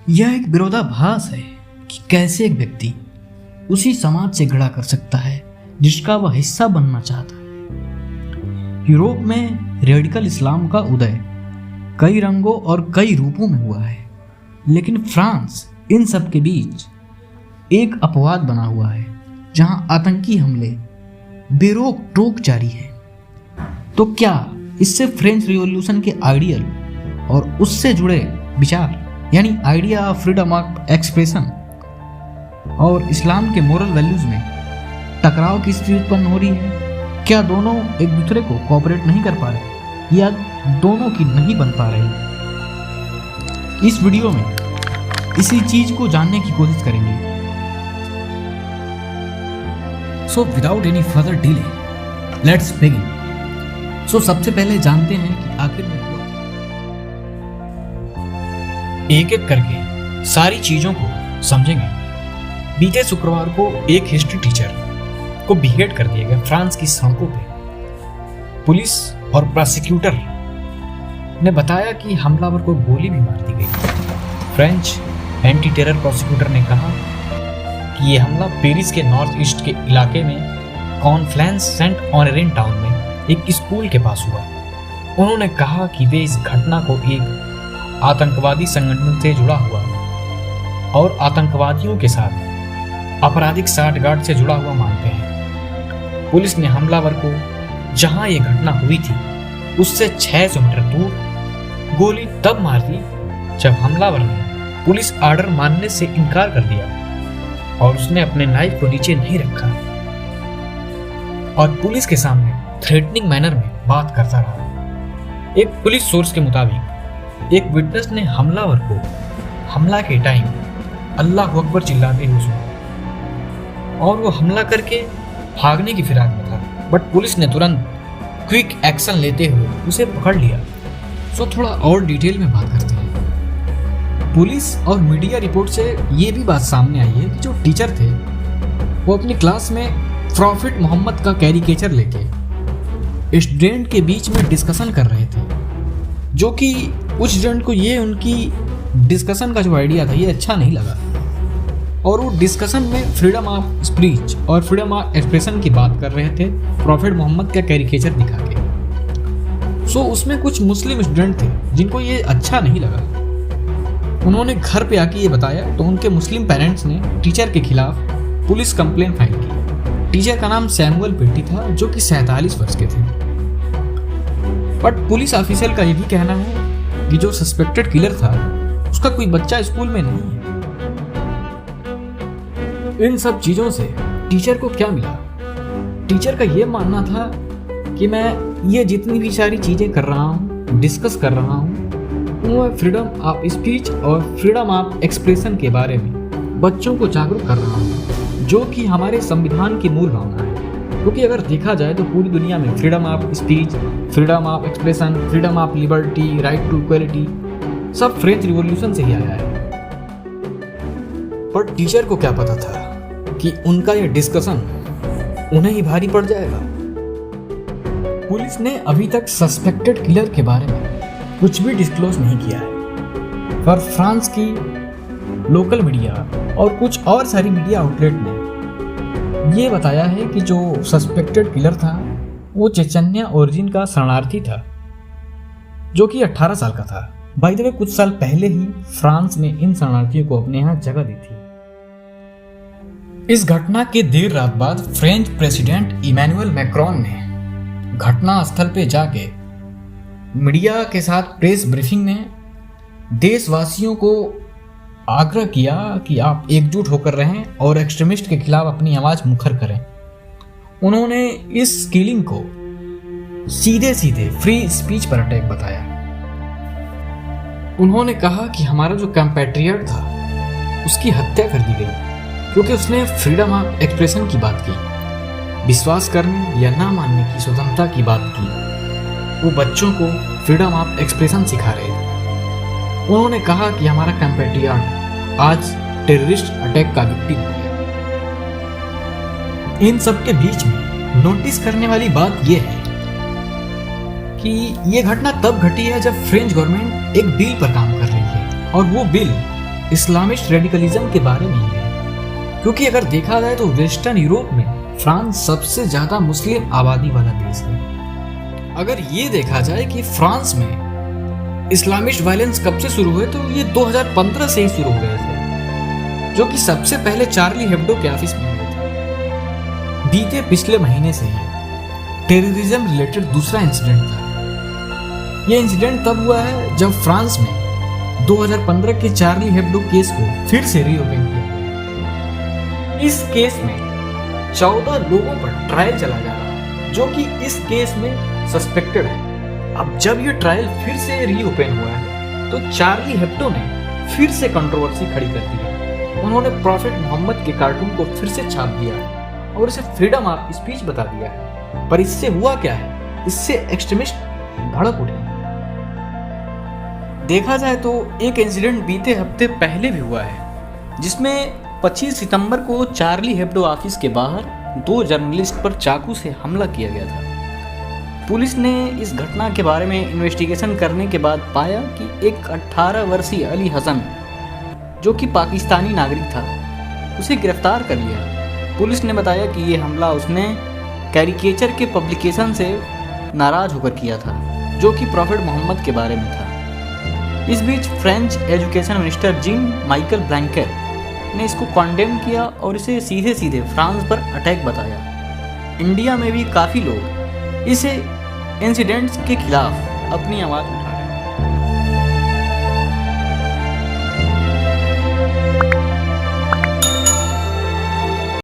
यह एक विरोधाभास है कि कैसे एक व्यक्ति उसी समाज से घृणा कर सकता है जिसका वह हिस्सा बनना चाहता है। यूरोप में रेडिकल इस्लाम का उदय कई रंगों और कई रूपों में हुआ है, लेकिन फ्रांस इन सब के बीच एक अपवाद बना हुआ है जहां आतंकी हमले बेरोक टोक जारी है। तो क्या इससे फ्रेंच रिवॉल्यूशन के आइडियल और उससे जुड़े विचार यानी idea of freedom of expression और इस्लाम के मोरल वैल्यूज में टकराव की स्थिति उत्पन्न हो रही है? क्या दोनों एक दूसरे को कोऑपरेट नहीं कर पा रहे या दोनों की नहीं बन पा रही? इस वीडियो में इसी चीज को जानने की कोशिश करेंगे। So without any further delay let's begin. So सबसे पहले जानते हैं कि आखिर में हुआ क्या। एक एक करके सारी चीजों को समझेंगे। बीते शुक्रवार को एक हिस्ट्री टीचर को बीहेड कर दिया गया फ्रांस की सड़कों पे। पुलिस और प्रोसिक्यूटर ने बताया कि हमलावर को गोली भी मार दी गई। फ्रेंच एंटी टेरर प्रोसिक्यूटर ने कहा कि यह हमला पेरिस के नॉर्थ ईस्ट के इलाके में कॉन्फ्लेंस सेंट ऑनरेन टाउन में एक स्कूल के पास हुआ। उन्होंने कहा कि वे इस घटना को एक आतंकवादी संगठन से जुड़ा हुआ और आतंकवादियों के साथ आपराधिक साठगांठ से जुड़ा हुआ मानते हैं। पुलिस ने हमलावर को जहां यह घटना हुई थी उससे 600 मीटर दूर गोली तब मार दी जब हमलावर ने पुलिस आर्डर मानने से इनकार कर दिया और उसने अपने नाइफ को नीचे नहीं रखा और पुलिस के सामने थ्रेटनिंग मैनर में बात करता रहा। एक पुलिस सोर्स के मुताबिक एक विटनेस ने हमलावर को हमला के टाइम अल्लाह अकबर चिल्लाते हुए सुना और वो हमला करके भागने की फिराक में था, बट पुलिस ने तुरंत क्विक एक्शन लेते हुए उसे पकड़ लिया। सो थोड़ा और डिटेल में बात करते हैं। पुलिस और मीडिया रिपोर्ट से ये भी बात सामने आई है कि जो टीचर थे वो अपनी क्लास में प्रॉफिट मोहम्मद का कैरिकेचर लेके स्टूडेंट के बीच में डिस्कशन कर रहे थे, जो कि कुछ स्टूडेंट को ये उनकी डिस्कशन का जो आइडिया था ये अच्छा नहीं लगा और वो डिस्कशन में फ्रीडम ऑफ स्पीच और फ्रीडम ऑफ एक्सप्रेशन की बात कर रहे थे प्रॉफिट मोहम्मद का कैरिकेचर दिखा के। सो उसमें कुछ मुस्लिम स्टूडेंट थे जिनको ये अच्छा नहीं लगा। उन्होंने घर पे आके ये बताया तो उनके मुस्लिम पेरेंट्स ने टीचर के खिलाफ पुलिस कंप्लेंट फाइल की। टीचर का नाम सैमुअल पेटी था जो कि 47 वर्ष के थे। बट पुलिस ऑफिसर का ये भी कहना है कि जो सस्पेक्टेड किलर था उसका कोई बच्चा स्कूल में नहीं है। इन सब चीजों से टीचर को क्या मिला? टीचर का ये मानना था कि मैं ये जितनी भी सारी चीजें कर रहा हूँ, डिस्कस कर रहा हूँ, वो फ्रीडम ऑफ स्पीच और फ्रीडम ऑफ एक्सप्रेशन के बारे में बच्चों को जागरूक कर रहा हूँ, जो कि हमारे संविधान की मूल भावना है। क्योंकि अगर देखा जाए तो पूरी दुनिया में freedom of speech, freedom of expression, freedom of liberty, right to equality सब फ्रेंच रिवॉल्यूशन से ही आया है। पर टीचर को क्या पता था कि उनका यह डिस्कशन उन्हें ही भारी पड़ जाएगा। पुलिस ने अभी तक सस्पेक्टेड किलर के बारे में कुछ भी डिस्क्लोज नहीं किया है, पर फ्रांस की लोकल मीडिया और कुछ और सारी मीडिया आउटलेट ने ये बताया है कि जो सस्पेक्टेड किलर था वो चेचन्या ओरिजिन का शरणार्थी था जो कि 18 साल का था। बाय द वे कुछ साल पहले ही फ्रांस ने इन शरणार्थियों को अपने यहाँ जगह दी थी। इस घटना के देर रात बाद फ्रेंच प्रेसिडेंट इमैनुअल मैक्रोन ने घटना स्थल पे जाके मीडिया के साथ प्रेस ब्रीफिंग में देशवासियों को आग्रह किया कि आप एकजुट होकर रहें और एक्सट्रीमिस्ट के खिलाफ अपनी आवाज मुखर करें। उन्होंने इस किलिंग को सीधे सीधे फ्री स्पीच पर अटैक बताया। उन्होंने कहा कि हमारा जो कंपैट्रियट था उसकी हत्या कर दी गई क्योंकि उसने फ्रीडम ऑफ एक्सप्रेशन की बात की, विश्वास करने या ना मानने की स्वतंत्रता की बात की। वो बच्चों को फ्रीडम ऑफ एक्सप्रेशन सिखा रहे थे। उन्होंने कहा कि हमारा कंपैट्रियट आज टेररिस्ट अटैक का विक्टिम हो गया। इन सब के बीच में नोटिस करने वाली बात यह है कि यह घटना तब घटी है जब फ्रेंच गवर्नमेंट एक बिल पर काम कर रही है और वो बिल इस्लामिस्ट रेडिकलिज्म के बारे में ही है, क्योंकि अगर देखा जाए तो वेस्टर्न यूरोप में फ्रांस सबसे ज्यादा मुस्लिम आबादी वाला देश है। अगर ये देखा जाए कि फ्रांस में इस्लामिस्ट वायलेंस कब से शुरू हुए, तो ये 2015 से ही शुरू हो गए थे, जो कि सबसे पहले चार्ली हेब्डो के ऑफिस में हुए थे। बीते पिछले महीने से ही टेररिज्म रिलेटेड दूसरा इंसिडेंट था। यह इंसिडेंट तब हुआ है जब फ्रांस में 2015 के चार्ली हेब्डो केस को फिर से रीओपन किया। इस केस में 14 लोगों पर ट्रायल चला जा रहा है, जो कि इस केस में सस्पेक्टेड है। अब जब ये ट्रायल फिर से रीओपन हुआ है, तो चार्ली हेब्डो ने फिर से कंट्रोवर्सी खड़ी कर दी है। उन्होंने प्रॉफेट मोहम्मद के कार्टून को फिर से छाप दिया और इसे फ्रीडम ऑफ स्पीच बता दिया है। पर इससे हुआ क्या है? इससे एक्सट्रीमिस्ट भड़क उठे। देखा जाए तो एक इंसिडेंट बीते हफ्ते पहले भी हुआ है, जिसमें 25 सितंबर को चार्ली हेब्डो ऑफिस के बाहर 2 जर्नलिस्ट पर चाकू से हमला किया गया था। पुलिस ने इस घटना के बारे में इन्वेस्टिगेशन करने के बाद पाया कि एक 18 वर्षीय अली हसन, जो कि पाकिस्तानी नागरिक था, उसे गिरफ्तार कर लिया। पुलिस ने बताया कि ये हमला उसने कैरिकेचर के पब्लिकेशन से नाराज होकर किया था, जो कि प्रॉफेट मोहम्मद के बारे में था। इस बीच French education minister Jean Michel Blanquer ने इसको कॉन्डेम किया और इसे सीधे सीधे फ्रांस पर अटैक बताया। इंडिया में भी काफ़ी लोग इस इंसिडेंट्स के खिलाफ अपनी आवाज़